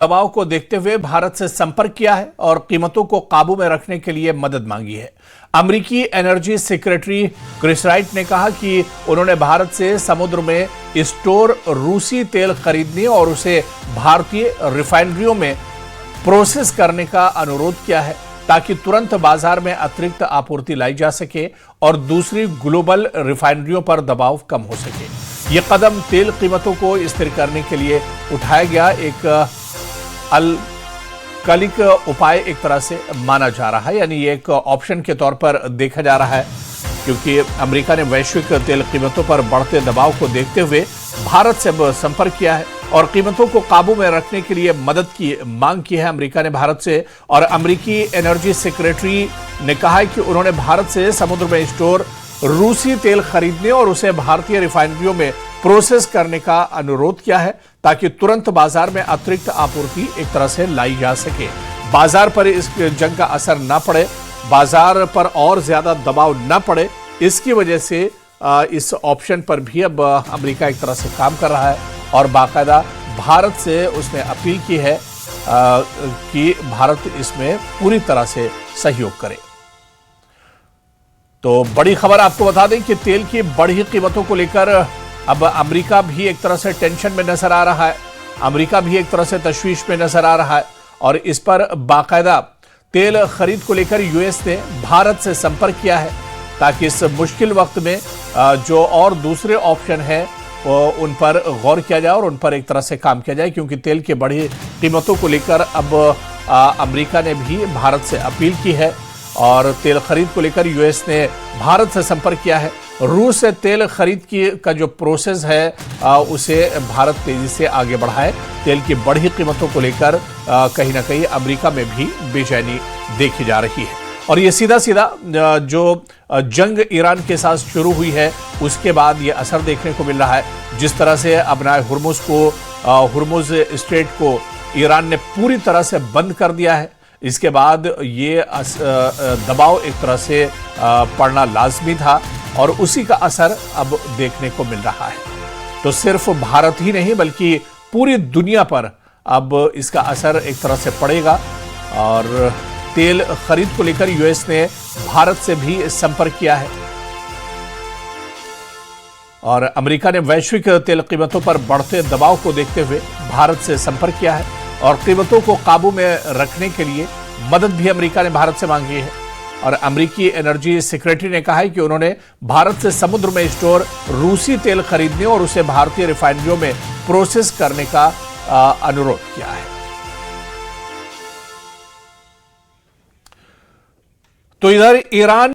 दबाव को देखते हुए भारत से संपर्क किया है और कीमतों को काबू में रखने के लिए मदद मांगी है। अमेरिकी एनर्जी सेक्रेटरी क्रिस राइट ने कहा कि उन्होंने भारत से समुद्र में स्टोर रूसी तेल खरीदने और उसे भारतीय रिफाइनरियों में प्रोसेस करने का अनुरोध किया है ताकि तुरंत बाजार में अतिरिक्त आपूर्ति लाई जा सके और दूसरी ग्लोबल रिफाइनरियों पर दबाव कम हो सके। यह कदम तेल कीमतों को स्थिर करने के लिए उठाया गया एक अल्पकालिक उपाय एक तरह से माना जा रहा है, यानी ये एक ऑप्शन के तौर पर देखा जा रहा है, क्योंकि अमेरिका ने वैश्विक तेल कीमतों पर बढ़ते दबाव को देखते हुए भारत से संपर्क किया है और कीमतों को काबू में रखने के लिए मदद की मांग की है अमेरिका ने भारत से। और अमेरिकी एनर्जी सेक्रेटरी ने कहा है कि उन्होंने भारत से समुद्र में स्टोर रूसी तेल खरीदने और उसे भारतीय रिफाइनरियों में प्रोसेस करने का अनुरोध किया है ताकि तुरंत बाजार में अतिरिक्त आपूर्ति एक तरह से लाई जा सके, बाजार पर इस जंग का असर ना पड़े, बाजार पर और ज्यादा दबाव ना पड़े। इसकी वजह से इस ऑप्शन पर भी अब अमेरिका एक तरह से काम कर रहा है और बाकायदा भारत से उसने अपील की है कि भारत इसमें पूरी तरह से सहयोग करे। तो बड़ी खबर आपको बता दें कि तेल की बढ़ी कीमतों को लेकर अब अमेरिका भी एक तरह से टेंशन में नजर आ रहा है, अमेरिका भी एक तरह से तशवीश में नजर आ रहा है और इस पर बाकायदा तेल खरीद को लेकर यूएस ने भारत से संपर्क किया है ताकि इस मुश्किल वक्त में जो और दूसरे ऑप्शन है उन पर गौर किया जाए और उन पर एक तरह से काम किया जाए, क्योंकि तेल की बढ़ी कीमतों को लेकर अब अमेरिका ने भी भारत से अपील की है और तेल खरीद को लेकर यूएस ने भारत से संपर्क किया है। रूस से तेल खरीद का जो प्रोसेस है उसे भारत तेजी से आगे बढ़ाए। तेल की बढ़ी कीमतों को लेकर कहीं ना कहीं अमेरिका में भी बेचैनी देखी जा रही है और ये सीधा सीधा जो जंग ईरान के साथ शुरू हुई है उसके बाद ये असर देखने को मिल रहा है। जिस तरह से अपना हुर्मुज स्ट्रेट को ईरान ने पूरी तरह से बंद कर दिया है, इसके बाद ये दबाव एक तरह से पड़ना लाजमी था और उसी का असर अब देखने को मिल रहा है। तो सिर्फ भारत ही नहीं बल्कि पूरी दुनिया पर अब इसका असर एक तरह से पड़ेगा और तेल खरीद को लेकर यूएस ने भारत से भी संपर्क किया है और अमेरिका ने वैश्विक तेल कीमतों पर बढ़ते दबाव को देखते हुए भारत से संपर्क किया है और कीमतों को काबू में रखने के लिए मदद भी अमेरिका ने भारत से मांगी है। और अमेरिकी एनर्जी सेक्रेटरी ने कहा है कि उन्होंने भारत से समुद्र में स्टोर रूसी तेल खरीदने और उसे भारतीय रिफाइनरियों में प्रोसेस करने का अनुरोध किया है। तो इधर ईरान